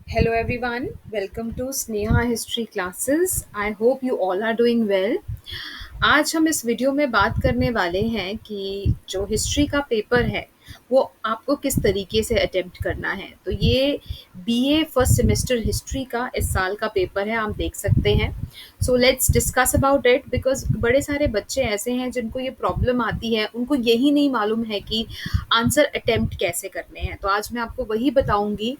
Hello everyone, welcome to Sneha History Classes. I hope you all are doing well. आज हम इस video में बात करने वाले हैं कि जो हिस्ट्री का पेपर है वो आपको किस तरीके से अटेम्प्ट करना है। तो ये बीए फर्स्ट सेमेस्टर हिस्ट्री का इस साल का पेपर है, आप देख सकते हैं। So let's discuss about it because बड़े सारे बच्चे ऐसे हैं जिनको ये प्रॉब्लम आती है, उनको यही नहीं मालूम है कि आंसर अटेम्प्ट कैसे करने हैं। तो आज मैं आपको वही बताऊंगी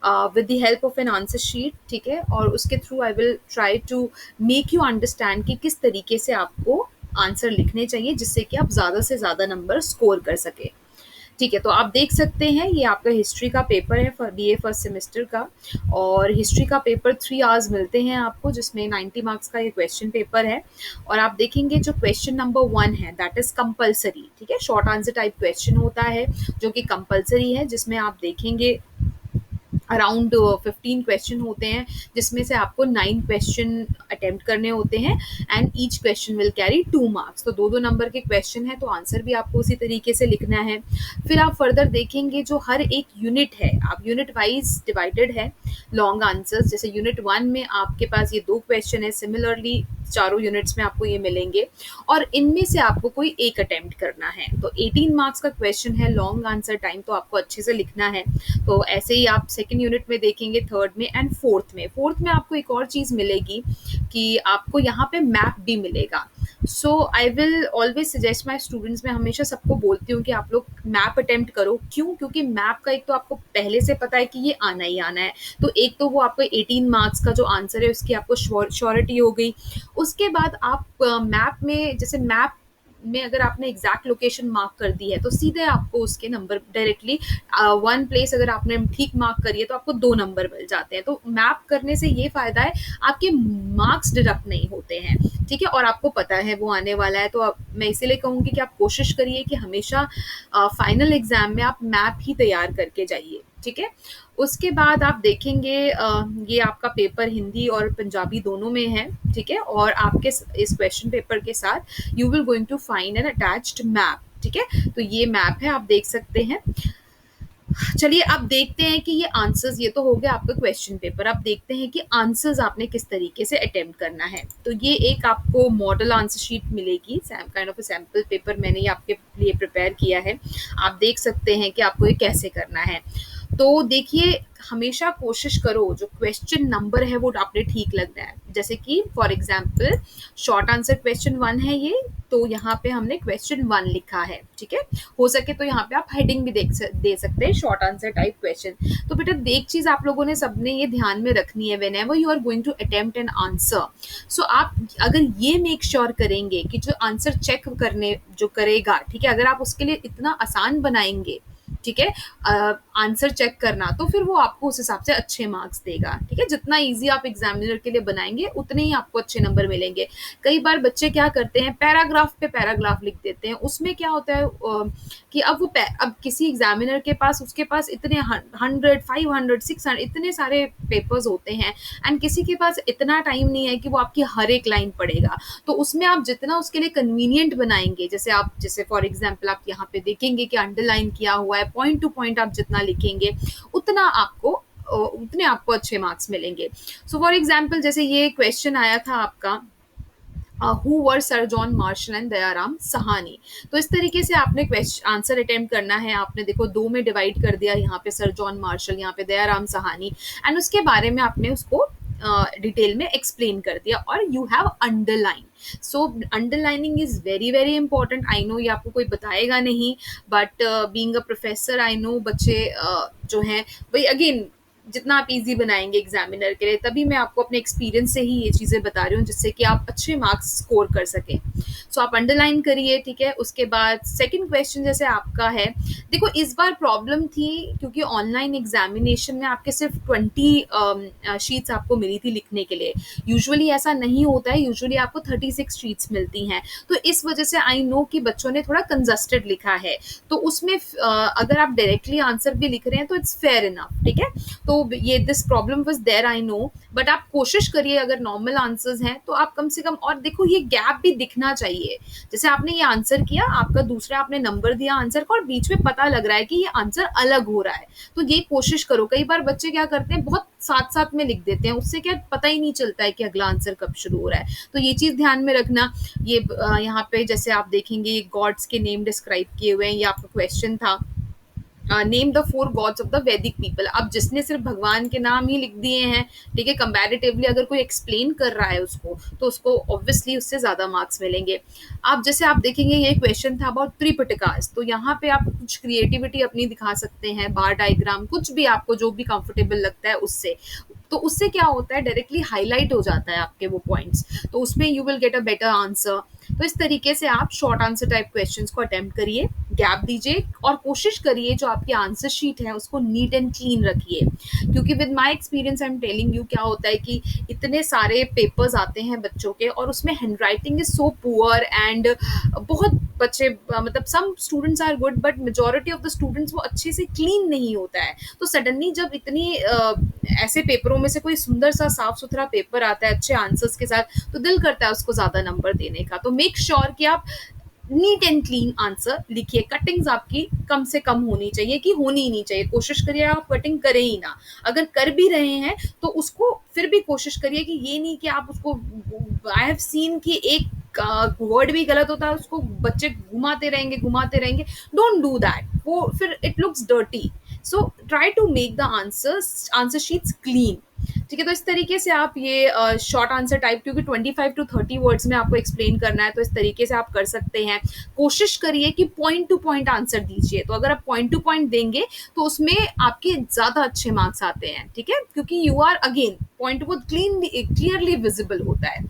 with the help of an answer sheet, ठीक है। और उसके through I will try to make you understand कि किस तरीके से आपको आंसर लिखने चाहिए जिससे कि आप ज़्यादा से ज़्यादा नंबर स्कोर कर सके। ठीक है, तो आप देख सकते हैं ये आपका हिस्ट्री का पेपर है फॉर बीए फर्स्ट सेमेस्टर का। और हिस्ट्री का पेपर 3 आवर्स मिलते हैं आपको, जिसमें 90 मार्क्स का ये क्वेश्चन पेपर है। और आप देखेंगे जो क्वेश्चन नंबर 1 है दैट इज कंपलसरी, ठीक है। शॉर्ट आंसर टाइप क्वेश्चन होता है जो कि कंपलसरी है, जिसमें आप देखेंगे अराउंड 15 क्वेश्चन होते हैं, जिसमें से आपको 9 क्वेश्चन अटेम्प्ट करने होते हैं and each question will carry 2 marks. तो दो दो नंबर के क्वेश्चन है, तो आंसर भी आपको उसी तरीके से लिखना है। फिर आप फर्दर देखेंगे जो हर एक यूनिट है, आप यूनिट वाइज डिवाइडेड है लॉन्ग आंसर्स। जैसे यूनिट 1 में आपके पास ये 2 क्वेश्चन है, सिमिलरली चारों यूनिट्स में आपको ये मिलेंगे और इनमें से आपको कोई एक अटेम्प्ट करना है। तो 18 मार्क्स का क्वेश्चन है, लॉन्ग आंसर टाइम तो आपको अच्छे से लिखना है। तो ऐसे ही आप सेकंड यूनिट में देखेंगे, थर्ड में एंड फोर्थ में आपको एक और चीज़ मिलेगी कि आपको यहाँ पे मैप भी मिलेगा। So I will always suggest my students, मैं हमेशा सबको बोलती हूँ कि आप लोग मैप अटेम्प्ट करो। क्यों? क्योंकि मैप का एक तो आपको पहले से पता है कि ये आना ही आना है, तो एक तो वो आपको 18 मार्क्स का जो आंसर है उसकी आपको श्योरिटी हो गई। उसके बाद आप मैप में, जैसे मैप में अगर आपने एग्जैक्ट लोकेशन मार्क कर दी है तो सीधे आपको उसके नंबर डायरेक्टली वन प्लेस अगर आपने ठीक मार्क करी है तो आपको 2 नंबर मिल जाते हैं। तो मैप करने से ये फायदा है, आपके मार्क्स डिडक्ट नहीं होते हैं, ठीक है। और आपको पता है वो आने वाला है, तो मैं इसीलिए कहूँगी कि आप कोशिश करिए कि हमेशा फाइनल एग्जाम में आप मैप ही तैयार करके जाइए, ठीक है। उसके बाद आप देखेंगे ये आपका पेपर हिंदी और पंजाबी दोनों में है, ठीक है। और आपके इस क्वेश्चन पेपर के साथ you will going to find an attached map, ठीक है। तो ये मैप है, आप देख सकते हैं। चलिए अब देखते हैं कि ये आंसर्स, ये तो हो गया आपका क्वेश्चन पेपर। अब देखते हैं कि आंसर्स आपने किस तरीके से अटेम्प्ट करना है। तो ये एक आपको मॉडल आंसर शीट मिलेगी, kind of a sample paper मैंने ये आपके लिए प्रिपेयर किया है। आप देख सकते हैं कि आपको ये कैसे करना है। तो देखिए, हमेशा कोशिश करो जो क्वेश्चन नंबर है वो आपने ठीक लगना है। जैसे कि for example short answer question 1 है ये, तो यहाँ पे हमने क्वेश्चन 1 लिखा है, ठीक है। हो सके तो यहाँ पे आप हेडिंग भी दे सकते हैं, शॉर्ट आंसर टाइप क्वेश्चन। तो बेटा एक चीज आप लोगों ने सबने ये ध्यान में रखनी है, whenever you are going to attempt an answer, so आप अगर ये मेक श्योर करेंगे कि जो आंसर चेक करने जो करेगा, ठीक है, अगर आप उसके लिए इतना आसान बनाएंगे, ठीक है, आंसर चेक करना, तो फिर वो आपको उस हिसाब से अच्छे मार्क्स देगा, ठीक है। जितना इजी आप एग्जामिनर के लिए बनाएंगे उतने ही आपको अच्छे नंबर मिलेंगे। कई बार बच्चे क्या करते हैं, पैराग्राफ पे पैराग्राफ लिख देते हैं। उसमें क्या होता है कि अब किसी एग्जामिनर के पास, उसके पास इतने 100 500 600 इतने सारे पेपर्स होते हैं एंड किसी के पास इतना टाइम नहीं है कि वो आपकी हर एक लाइन पढ़ेगा। तो उसमें आप जितना उसके लिए कन्वीनियंट बनाएंगे, जैसे फॉर एग्जाम्पल आप यहाँ पे देखेंगे कि अंडरलाइन किया हुआ है, पॉइंट टू पॉइंट आप जितना लिखेंगे उतने आपको अच्छे मार्क्स मिलेंगे। सो फॉर एग्जाम्पल जैसे ये क्वेश्चन आया था आपका, who were sir John Marshall and Dayaram Sahani. तो इस तरीके से आपने क्वेश्चन आंसर अटेम्प्ट करना है। आपने देखो 2 में डिवाइड कर दिया, यहाँ पे सर जॉन मार्शल, यहाँ पे दयाराम सहानी, एंड उसके बारे में आपने उसको डिटेल में एक्सप्लेन कर दिया और you have underline. So underlining is very very important. I know ये आपको कोई बताएगा नहीं, but being a professor I know बच्चे जो हैं वही, अगेन जितना आप इजी बनाएंगे एग्जामिनर के लिए, तभी मैं आपको अपने एक्सपीरियंस से ही ये चीज़ें बता रही हूँ जिससे कि आप अच्छे मार्क्स स्कोर कर सकें। सो आप अंडरलाइन करिए, ठीक है। उसके बाद सेकंड क्वेश्चन जैसे आपका है, देखो इस बार प्रॉब्लम थी क्योंकि ऑनलाइन एग्जामिनेशन में आपके सिर्फ 20 शीट्स आपको मिली थी लिखने के लिए। यूजुअली ऐसा नहीं होता है, यूजुअली आपको 36 शीट्स मिलती हैं। तो इस वजह से आई नो कि बच्चों ने थोड़ा कंजस्टेड लिखा है, तो उसमें अगर आप डायरेक्टली आंसर भी लिख रहे हैं तो इट्स फेयर इनफ, ठीक है। तो ये this problem was there I know, but आप कोशिश करिए अगर नॉर्मल आंसर्स हैं तो आप कम से कम, और देखो ये गैप भी दिखना दिखना चाहिए। जैसे आपने ये आंसर किया, आपका दूसरा आपने नंबर दिया आंसर का और बीच में पता लग रहा है कि ये आंसर अलग हो रहा है, तो ये कोशिश करो। कई बार बच्चे क्या करते हैं, बहुत साथ-साथ में लिख देते हैं, उससे क्या पता ही नहीं चलता है कि अगला आंसर कब शुरू हो रहा है। तो ये चीज़ ध्यान में रखना। ये यहाँ पे जैसे आप देखेंगे गॉड्स के नेम डिस्क्राइब किए हुए हैं, ये आपका क्वेश्चन था। Name the 4 God's of the वैदिक पीपल। अब जिसने सिर्फ भगवान के नाम ही लिख दिए हैं, ठीक है, कंपैरेटिवली अगर कोई एक्सप्लेन कर रहा है उसको, तो उसको ऑब्वियसली उससे ज़्यादा मार्क्स मिलेंगे। अब जैसे आप देखेंगे ये क्वेश्चन था अबाउट त्रिपिटकास, तो यहाँ पे आप कुछ क्रिएटिविटी अपनी दिखा सकते हैं, बार डायग्राम, कुछ भी आपको जो भी कंफर्टेबल लगता है उससे। तो उससे क्या होता है, डायरेक्टली हाईलाइट हो जाता है आपके वो पॉइंट्स, तो उसमें you will get a better answer. तो इस तरीके से आप शॉर्ट आंसर टाइप क्वेश्चंस को अटेम्प्ट करिए, गैप दीजिए और कोशिश करिए जो आपकी आंसर शीट है उसको नीट एंड क्लीन रखिए। क्योंकि with my experience I am telling you, क्या होता है कि इतने सारे पेपर्स आते हैं बच्चों के और उसमें handwriting is so poor and बहुत बच्चे मतलब some students are good but majority of the students वो अच्छे से क्लीन नहीं होता है। तो सडनली जब इतनी ऐसे पेपरों में से कोई सुंदर सा साफ सुथरा पेपर आता है अच्छे आंसर्स के साथ, तो दिल करता है उसको ज्यादा नंबर देने का। तो मेक श्योर कि आप नीट एंड क्लीन आंसर लिखिए। कटिंग्स आपकी कम से कम होनी चाहिए, कि होनी ही नहीं चाहिए, कोशिश करिए आप कटिंग करें ही ना। अगर कर भी रहे हैं तो उसको फिर भी कोशिश करिए कि ये नहीं कि आप उसको, आई हैव सीन कि एक वर्ड भी गलत होता है उसको बच्चे घुमाते रहेंगे। डोंट डू दैट, वो फिर it looks dirty. So try to make the answer sheets clean. ठीक है, तो इस तरीके से आप ये शॉर्ट आंसर टाइप, क्योंकि 25 टू 30 वर्ड्स में आपको एक्सप्लेन करना है, तो इस तरीके से आप कर सकते हैं। कोशिश करिए कि पॉइंट टू पॉइंट आंसर दीजिए, तो अगर आप पॉइंट टू पॉइंट देंगे तो उसमें आपके ज़्यादा अच्छे मार्क्स आते हैं। ठीक है, क्योंकि यू आर अगेन पॉइंट बहुत क्लियरली विजिबल होता है।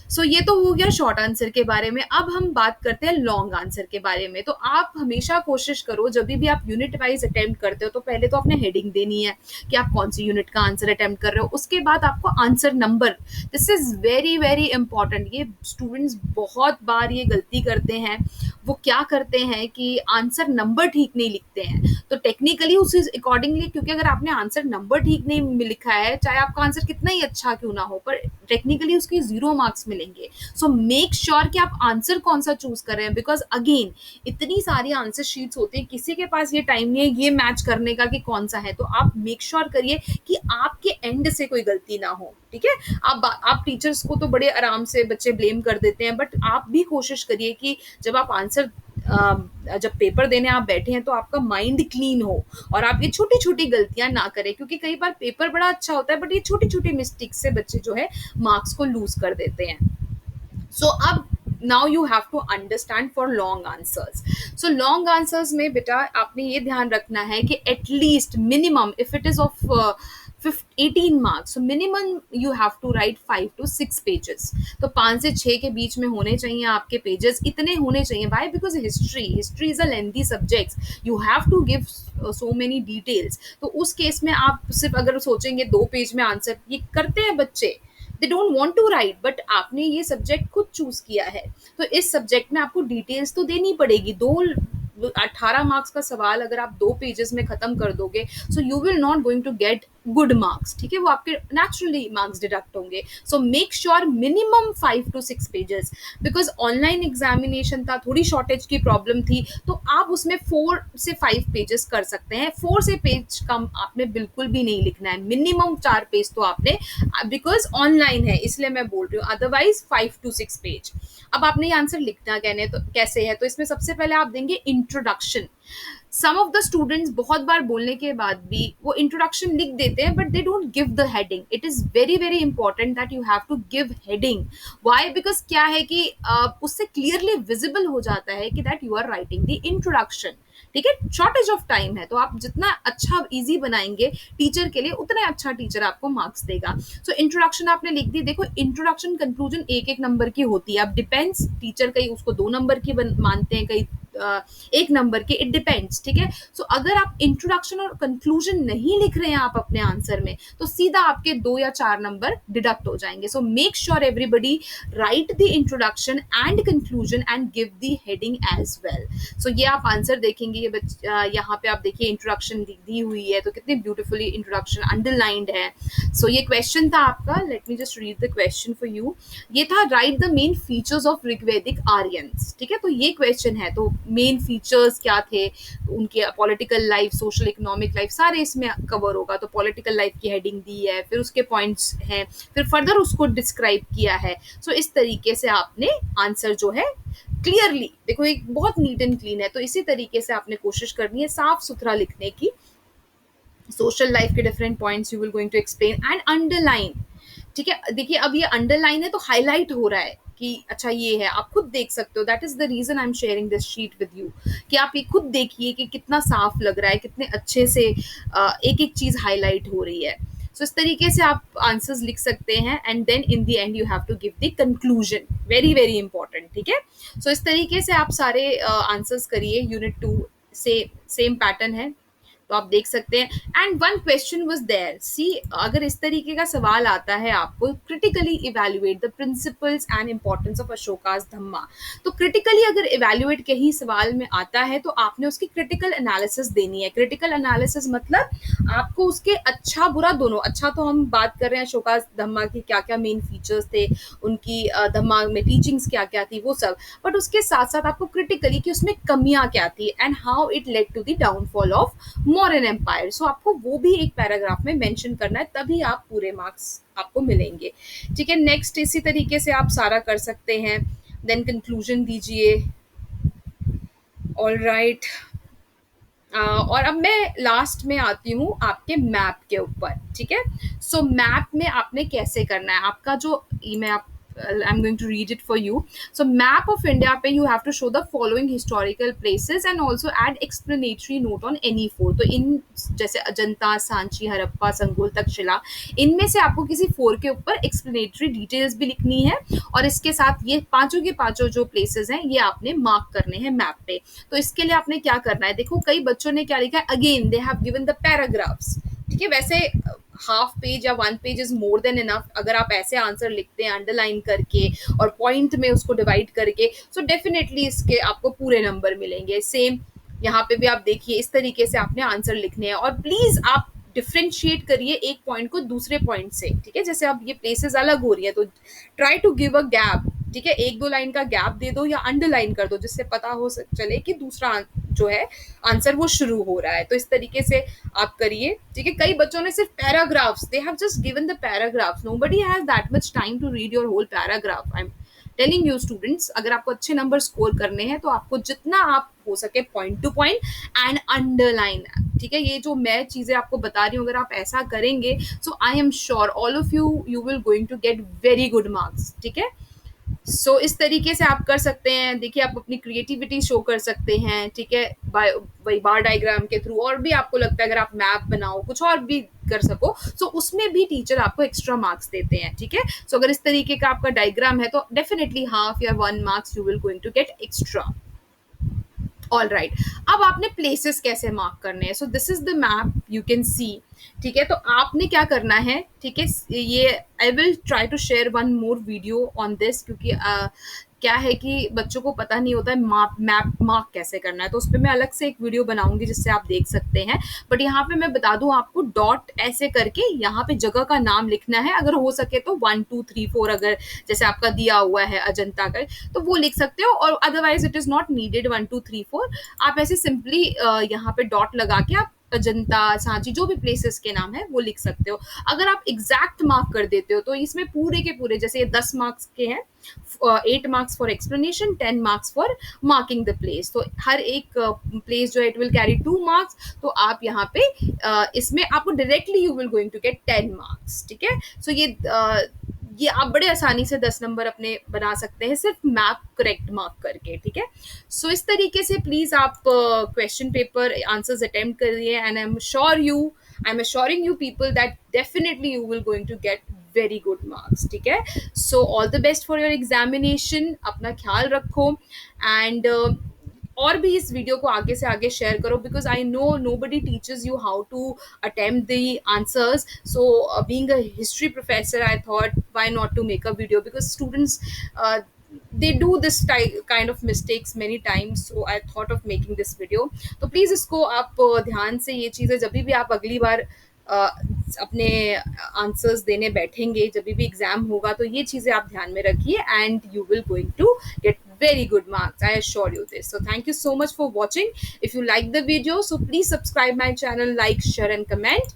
सो ये तो हो गया शॉर्ट आंसर के बारे में। अब हम बात करते हैं लॉन्ग आंसर के बारे में। तो आप हमेशा कोशिश करो जब भी आप यूनिट वाइज अटेम्प्ट करते हो, तो पहले तो आपने हेडिंग देनी है कि आप कौन सी यूनिट का आंसर अटेम्प्ट कर रहे हो। उसके बाद आपको answer number, this is very very important. ये स्टूडेंट्स बहुत बार ये गलती करते हैं, वो क्या करते हैं कि आंसर नंबर ठीक नहीं लिखते हैं। तो टेक्निकली उस अकॉर्डिंगली, क्योंकि अगर आपने आंसर नंबर ठीक नहीं लिखा है, चाहे आपका आंसर कितना ही अच्छा क्यों ना हो, पर टेक्निकली उसके 0 मार्क्स मिलेंगे। सो मेक श्योर कि आप आंसर कौन सा चूज कर रहे हैं, बिकॉज अगेन इतनी सारी आंसर शीट्स होती है, किसी के पास ये टाइम नहीं है ये मैच करने का कि कौन सा है। तो आप मेक श्योर करिए कि आपके एंड से कोई गलती ना हो। ठीक है, आप टीचर्स को तो बड़े आराम से बच्चे ब्लेम कर देते हैं, बट आप भी कोशिश करिए कि जब आप आंसर जब पेपर देने आप बैठे हैं तो आपका माइंड क्लीन हो और आप ये छोटी छोटी गलतियां ना करें, क्योंकि कई बार पेपर बड़ा अच्छा होता है बट ये छोटी छोटी मिस्टेक से बच्चे जो है मार्क्स को लूज कर देते हैं। सो अब now you have to understand for long answers. So long answers में बेटा आपने ये ध्यान रखना है कि at least minimum if it is of 18 marks, so minimum you have to write 5 to 6 pages। तो 5 से 6 के बीच में होने चाहिए आपके पेजेस, इतने होने चाहिए। Why? Because history is a lengthy subject, you have to give so many details. तो उस केस में आप सिर्फ अगर सोचेंगे 2 पेज में आंसर, ये करते हैं बच्चे, they don't want to write, but आपने ये सब्जेक्ट खुद चूज किया है, तो इस सब्जेक्ट में आपको डिटेल्स तो देनी पड़ेगी। 18 मार्क्स का सवाल अगर आप 2 पेजेस में खत्म कर दोगे, so you will not going to get good marks. ठीक है, वो आपके नेचुरली मार्क्स डिडक्ट होंगे। So make sure minimum 5 to 6 pages, because online examination था, थोड़ी शॉर्टेज की प्रॉब्लम थी, तो आप उसमें 4 से 5 पेजेस कर सकते हैं। 4 से पेज कम आपने बिल्कुल भी नहीं लिखना है, मिनिमम 4 पेज तो आपने, बिकॉज ऑनलाइन है इसलिए मैं बोल रही हूँ, अदरवाइज 5 to 6 पेज। अब आपने ये आंसर लिखना कहने तो कैसे है, तो इसमें सबसे पहले आप देंगे introduction. Some of the students बहुत बार बोलने के बाद भी वो इंट्रोडक्शन लिख देते हैं, but they don't give the heading. It is very very important that you have to give heading. Why? Because क्या है कि उससे क्लियरली विजिबल हो जाता है कि that you are writing the introduction. ठीक है, शॉर्टेज ऑफ टाइम है, तो आप जितना अच्छा इजी बनाएंगे टीचर के लिए, उतना अच्छा टीचर आपको मार्क्स देगा। सो इंट्रोडक्शन आपने लिख दी। देखो इंट्रोडक्शन कंक्लूजन एक एक नंबर की होती है, अब डिपेंड्स, टीचर कई उसको 2 नंबर की मानते हैं, कई एक नंबर के, इट डिपेंड्स, ठीक है। सो अगर आप इंट्रोडक्शन और कंक्लूजन नहीं लिख रहे हैं आप अपने आंसर में, तो सीधा आपके 2 या 4 नंबर डिडक्ट हो जाएंगे। So make sure everybody write the introduction and conclusion and give the heading as well. So ये आप आंसर देखेंगे, ये यहाँ पे आप देखिए इंट्रोडक्शन दी हुई है, तो कितनी ब्यूटीफुली इंट्रोडक्शन अंडरलाइंड है। सो ये क्वेश्चन था आपका, let me just read the question for you. ये था right the main features of Rigvedic Aryans, ठीक है। तो ये क्वेश्चन है, तो मेन फीचर्स क्या थे उनके, political life, social economic life, सारे इसमें कवर होगा। तो पॉलिटिकल लाइफ की हेडिंग दी है, फिर उसके पॉइंट्स हैं, फिर फर्दर उसको डिस्क्राइब किया है। सो इस तरीके से आपने आंसर जो है क्लियरली, देखो एक बहुत नीट एंड क्लीन है, तो इसी तरीके से आपने कोशिश करनी है साफ सुथरा लिखने की। सोशल लाइफ के different points you will going to explain and underline, ठीक है। देखिए अब ये अंडरलाइन है तो हाईलाइट हो रहा है कि अच्छा ये है, आप खुद देख सकते हो। That is the reason I am sharing this sheet with you, कि आप ये खुद देखिए कि कितना साफ लग रहा है, कितने अच्छे से एक एक चीज हाईलाइट हो रही है। सो इस तरीके से आप आंसर्स लिख सकते हैं, and then in the end you have to give the conclusion, very very important, ठीक है। सो इस तरीके से आप सारे आंसर्स करिए। यूनिट 2 से सेम पैटर्न है, तो आप देख सकते हैं। And one question was there, see अगर इस तरीके का सवाल आता है आपको, critically evaluate the principles and importance of Ashoka's dhamma. तो क्रिटिकली अगर इवेल्युएट के ही सवाल में आता है, तो आपने उसकी क्रिटिकल एनालिसिस देनी है। क्रिटिकल एनालिसिस मतलब आपको उसके अच्छा बुरा दोनों, अच्छा तो हम बात कर रहे हैं अशोकास धम्मा की, क्या क्या मेन फीचर्स थे उनकी, धम्मा में टीचिंग्स क्या क्या थी, वो सब, बट उसके साथ साथ आपको क्रिटिकली कि उसमें कमियां क्या थी and how it led to the downfall of modern empire. So आपको वो भी एक पैराग्राफ में मेंशन करना है, तभी आप पूरे मार्क्स आपको मिलेंगे, ठीक है। नेक्स्ट इसी तरीके से आप सारा कर सकते हैं, देन कंक्लूजन दीजिए। ऑल राइट, और अब मैं लास्ट में आती हूँ आपके मैप के ऊपर, ठीक है। सो मैप में आपने कैसे करना है, आपका जो मैं आप I am going to read it for you. So map of India पे you have to show the following historical places and also add explanatory note on any four. तो इन जैसे अजंता, सांची, हड़प्पा, संगोल, तक्षशिला, इनमें से आपको किसी फोर के ऊपर एक्सप्लेनेटरी डिटेल्स भी लिखनी है, और इसके साथ ये पांचों के पांचों जो प्लेसेस हैं ये आपने मार्क करने हैं मैप पे। तो इसके लिए आपने क्या करना है, देखो कई बच्चों ने क्या लिखा है, again they have given the paragraphs, ठीक है। वैसे हाफ पेज या 1 page is more than enough, अगर आप ऐसे आंसर लिखते हैं अंडरलाइन करके और पॉइंट में उसको डिवाइड करके, सो डेफिनेटली इसके आपको पूरे नंबर मिलेंगे। सेम यहाँ पे भी आप देखिए, इस तरीके से आपने आंसर लिखने हैं, और प्लीज आप डिफ्रेंशिएट करिए एक पॉइंट को दूसरे पॉइंट से, ठीक है। जैसे अब ये प्लेसेस अलग हो रही है, तो try to give a gap, ठीक है। 1-2 लाइन का गैप दे दो या अंडरलाइन कर दो, जिससे पता हो चले कि दूसरा जो है आंसर वो शुरू हो रहा है। तो इस तरीके से आप करिए, ठीक है। कई बच्चों ने सिर्फ paragraphs, they have just given the paragraphs, nobody has that much time to read your whole paragraph. I am telling you students, अगर आपको अच्छे नंबर स्कोर करने हैं, तो आपको जितना आप हो सके point two point and underline, ठीक है। ये जो मैं चीजें आपको बता रही हूँ, अगर आप ऐसा करेंगे, so I am sure all of you will going to get very good marks, ठीक है। सो इस तरीके से आप कर सकते हैं। देखिए आप अपनी क्रिएटिविटी शो कर सकते हैं, ठीक है, बाय बार डायग्राम के थ्रू, और भी आपको लगता है अगर आप मैप बनाओ, कुछ और भी कर सको, सो उसमें भी टीचर आपको एक्स्ट्रा मार्क्स देते हैं, ठीक है। सो अगर इस तरीके का आपका डायग्राम है, तो डेफिनेटली हाफ या 1 marks you will going to get extra. All right, अब आपने प्लेसेस कैसे मार्क करने हैं। So this is the map you can see, ठीक है। तो आपने क्या करना है, ठीक है, ये I will try to share one more video on this, क्योंकि क्या है कि बच्चों को पता नहीं होता है मैप मार्क कैसे करना है, तो उस पर मैं अलग से एक वीडियो बनाऊंगी जिससे आप देख सकते हैं। बट यहाँ पे मैं बता दूं आपको, डॉट ऐसे करके यहाँ पे जगह का नाम लिखना है, अगर हो सके तो 1 2 3 4, अगर जैसे आपका दिया हुआ है अजंता का, तो वो लिख सकते हो, और otherwise it is not needed 1 2 3 4। आप ऐसे सिंपली यहाँ पे डॉट लगा के आप अजंता, सांची, जो भी प्लेसेस के नाम है वो लिख सकते हो। अगर आप एग्जैक्ट मार्क कर देते हो, तो इसमें पूरे के पूरे, जैसे ये 10 मार्क्स के हैं, 8 marks for explanation, 10 marks for marking the place, तो हर एक प्लेस जो है इट विल कैरी 2 मार्क्स। तो आप यहाँ पे इसमें आपको directly you will going to get 10 marks, ठीक है। सो ये आप बड़े आसानी से 10 नंबर अपने बना सकते हैं, सिर्फ मैप करेक्ट मार्क करके, ठीक है। सो इस तरीके से प्लीज आप क्वेश्चन पेपर आंसर्स अटेम्प्ट करिए, and I am assuring you people that definitely you will going to get very good marks, ठीक है। So all the best for your examination, अपना ख्याल रखो, एंड और भी इस वीडियो को आगे से आगे शेयर करो, because I know nobody teachers you how to attempt the answers. So being a history professor, I thought why not to make a video, because students uh, they do this kind of mistakes many times. So I thought of making this video. तो please इसको आप ध्यान से, ये चीज़ें जब भी आप अगली बार अपने आंसर्स देने बैठेंगे, जब भी एग्जाम होगा, तो ये चीज़ें आप ध्यान में रखिए, and you will going to get very good marks, I assure you this. So thank you so much for watching. If you like the video, so please subscribe my channel, like, share and comment.